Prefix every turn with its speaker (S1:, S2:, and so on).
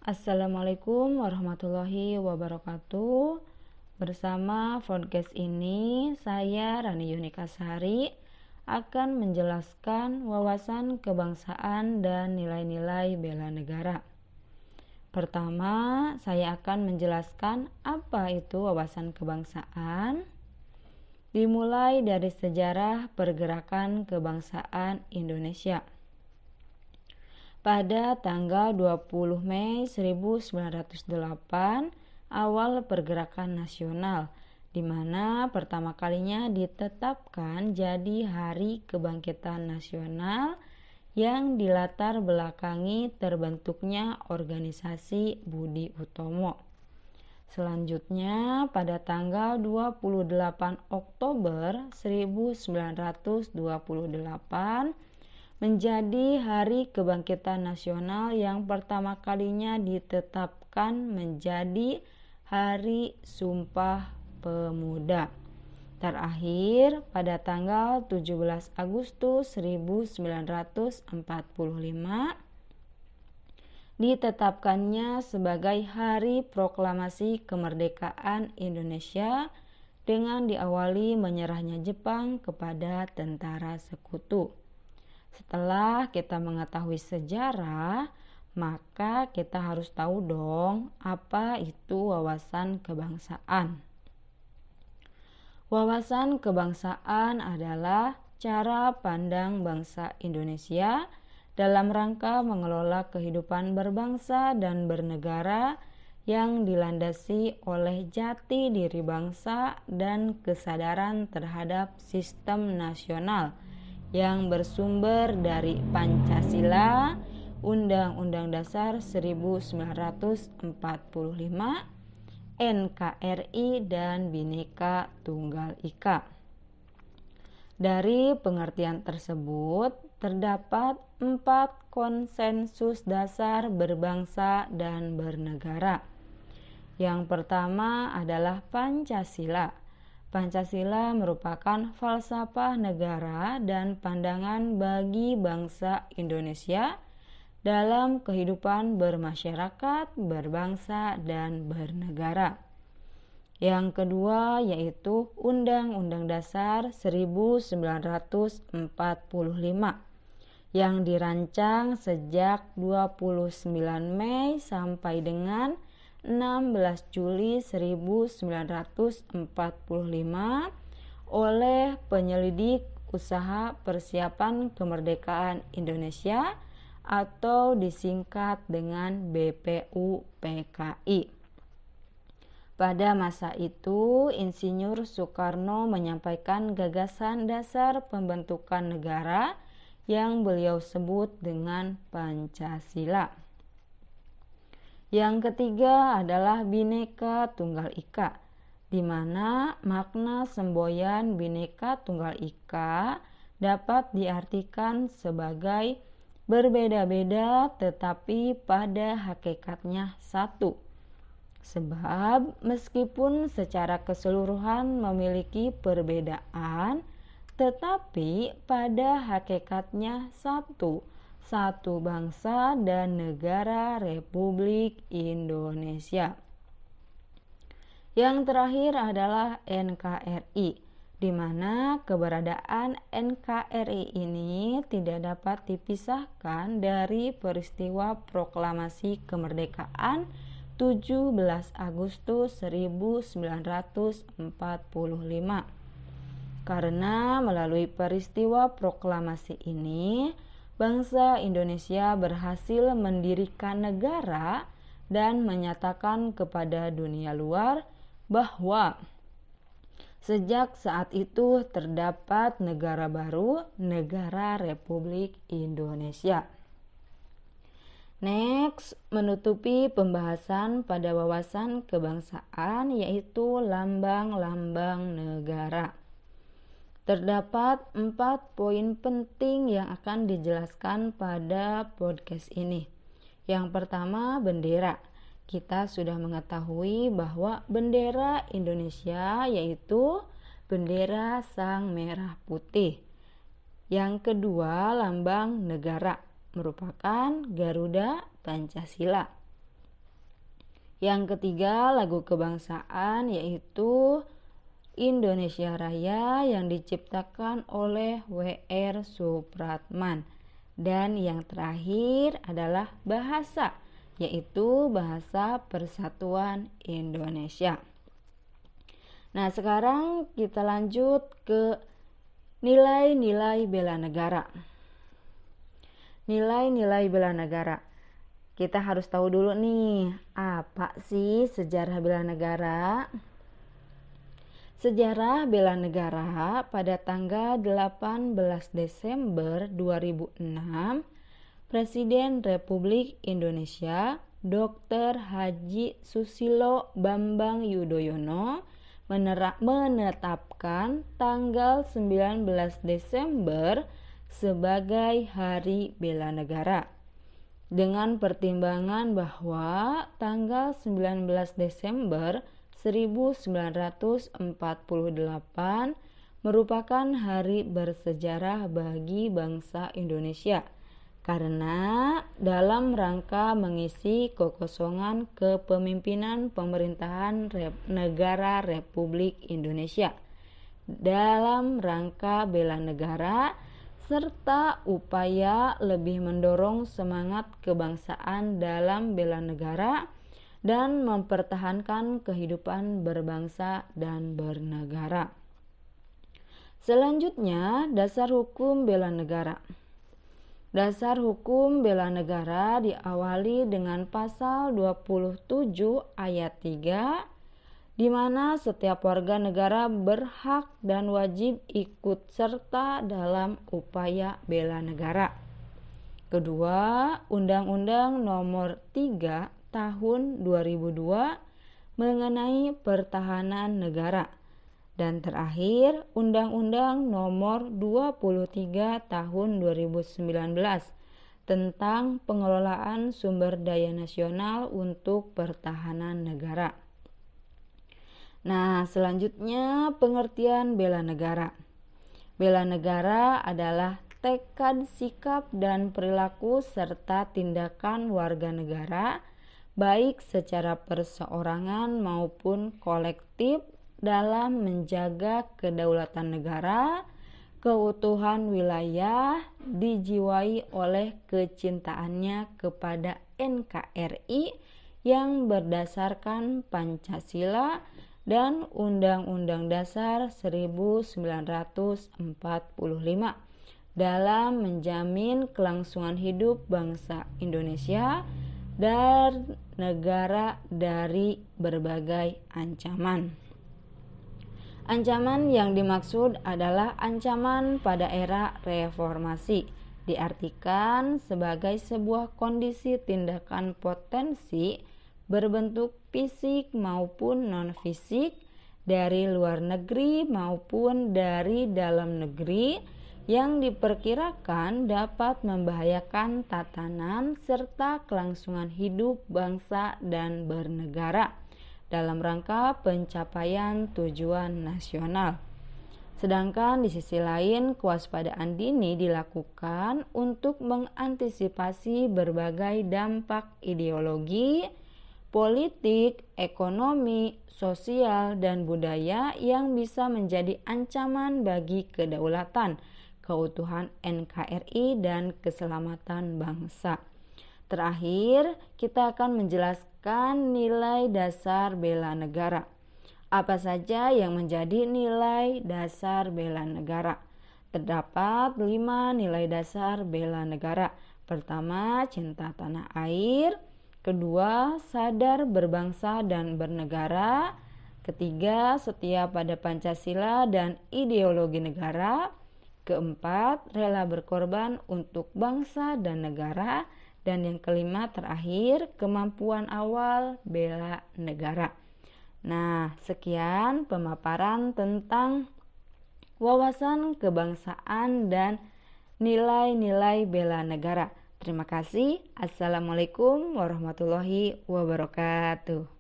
S1: Assalamualaikum warahmatullahi wabarakatuh. Bersama podcast ini, saya Rani Yunika Sari akan menjelaskan wawasan kebangsaan dan nilai-nilai bela negara. Pertama, saya akan menjelaskan apa itu wawasan kebangsaan. Dimulai dari sejarah pergerakan kebangsaan Indonesia. Pada tanggal 20 Mei 1908, awal pergerakan nasional, di mana pertama kalinya ditetapkan jadi Hari Kebangkitan Nasional yang dilatar belakangi terbentuknya organisasi Budi Utomo. Selanjutnya, pada tanggal 28 Oktober 1928, menjadi Hari Kebangkitan Nasional yang pertama kalinya ditetapkan menjadi Hari Sumpah Pemuda. Terakhir pada tanggal 17 Agustus 1945 ditetapkannya sebagai Hari Proklamasi Kemerdekaan Indonesia dengan diawali menyerahnya Jepang kepada tentara sekutu. Setelah kita mengetahui sejarah, maka kita harus tahu dong apa itu wawasan kebangsaan. Wawasan kebangsaan adalah cara pandang bangsa Indonesia dalam rangka mengelola kehidupan berbangsa dan bernegara yang dilandasi oleh jati diri bangsa dan kesadaran terhadap sistem nasional yang bersumber dari Pancasila, Undang-Undang Dasar 1945, NKRI, dan Bhinneka Tunggal Ika. Dari pengertian tersebut, terdapat 4 konsensus dasar berbangsa dan bernegara. Yang pertama adalah Pancasila. Pancasila merupakan falsafah negara dan pandangan bagi bangsa Indonesia dalam kehidupan bermasyarakat, berbangsa, dan bernegara. Yang kedua yaitu Undang-Undang Dasar 1945 yang dirancang sejak 29 Mei sampai dengan 16 Juli 1945 oleh penyelidik Usaha Persiapan Kemerdekaan Indonesia atau disingkat dengan BPUPKI. Pada masa itu, Insinyur Soekarno menyampaikan gagasan dasar pembentukan negara yang beliau sebut dengan Pancasila. Yang ketiga adalah Bhinneka Tunggal Ika, di mana makna semboyan Bhinneka Tunggal Ika dapat diartikan sebagai berbeda-beda tetapi pada hakikatnya satu. Sebab meskipun secara keseluruhan memiliki perbedaan, tetapi pada hakikatnya satu bangsa dan negara Republik Indonesia. Yang terakhir adalah NKRI, di mana keberadaan NKRI ini tidak dapat dipisahkan dari peristiwa proklamasi kemerdekaan 17 Agustus 1945. Karena melalui peristiwa proklamasi ini, bangsa Indonesia berhasil mendirikan negara dan menyatakan kepada dunia luar bahwa sejak saat itu terdapat negara baru, negara Republik Indonesia. Next, menutupi pembahasan pada wawasan kebangsaan yaitu lambang-lambang negara. Terdapat 4 poin penting yang akan dijelaskan pada podcast ini. Yang pertama, bendera. Kita sudah mengetahui bahwa bendera Indonesia yaitu bendera Sang Merah Putih. Yang kedua, lambang negara merupakan Garuda Pancasila. Yang ketiga, lagu kebangsaan yaitu Indonesia Raya yang diciptakan oleh W.R. Supratman. Dan yang terakhir adalah bahasa, yaitu Bahasa Persatuan Indonesia. Nah, sekarang kita lanjut ke nilai-nilai bela negara. Nilai-nilai bela negara. Kita harus tahu dulu nih, apa sih sejarah bela negara? Sejarah bela negara pada tanggal 18 Desember 2006, Presiden Republik Indonesia Dr. Haji Susilo Bambang Yudhoyono menetapkan tanggal 19 Desember sebagai Hari Bela Negara. Dengan pertimbangan bahwa tanggal 19 Desember 1948 merupakan hari bersejarah bagi bangsa Indonesia, karena dalam rangka mengisi kekosongan kepemimpinan pemerintahan negara Republik Indonesia dalam rangka bela negara, serta upaya lebih mendorong semangat kebangsaan dalam bela negara dan mempertahankan kehidupan berbangsa dan bernegara. Selanjutnya, dasar hukum bela negara. Dasar hukum bela negara diawali dengan pasal 27 ayat 3, di mana setiap warga negara berhak dan wajib ikut serta dalam upaya bela negara. Kedua, Undang-Undang Nomor 3 Tahun 2002 mengenai pertahanan negara. Dan terakhir, Undang-Undang Nomor 23 Tahun 2019 tentang pengelolaan sumber daya nasional untuk pertahanan negara. Nah, selanjutnya pengertian bela negara. Bela negara adalah tekad, sikap, dan perilaku serta tindakan warga negara, baik secara perseorangan maupun kolektif, dalam menjaga kedaulatan negara, keutuhan wilayah, dijiwai oleh kecintaannya kepada NKRI yang berdasarkan Pancasila dan Undang-Undang Dasar 1945 dalam menjamin kelangsungan hidup bangsa Indonesia dan negara dari berbagai ancaman. Ancaman yang dimaksud adalah ancaman pada era reformasi, diartikan sebagai sebuah kondisi tindakan potensi berbentuk fisik maupun non-fisik dari luar negeri maupun dari dalam negeri yang diperkirakan dapat membahayakan tatanan serta kelangsungan hidup bangsa dan bernegara dalam rangka pencapaian tujuan nasional. Sedangkan di sisi lain, kewaspadaan dini dilakukan untuk mengantisipasi berbagai dampak ideologi, politik, ekonomi, sosial, dan budaya yang bisa menjadi ancaman bagi kedaulatan, keutuhan NKRI, dan keselamatan bangsa. Terakhir, kita akan menjelaskan nilai dasar bela negara. Apa saja yang menjadi nilai dasar bela negara? Terdapat 5 nilai dasar bela negara. Pertama, cinta tanah air. Kedua, sadar berbangsa dan bernegara. Ketiga, setia pada Pancasila dan ideologi negara. Keempat, rela berkorban untuk bangsa dan negara. Dan yang kelima terakhir, kemampuan awal bela negara. Nah, sekian pemaparan tentang wawasan kebangsaan dan nilai-nilai bela negara. Terima kasih. Assalamualaikum warahmatullahi wabarakatuh.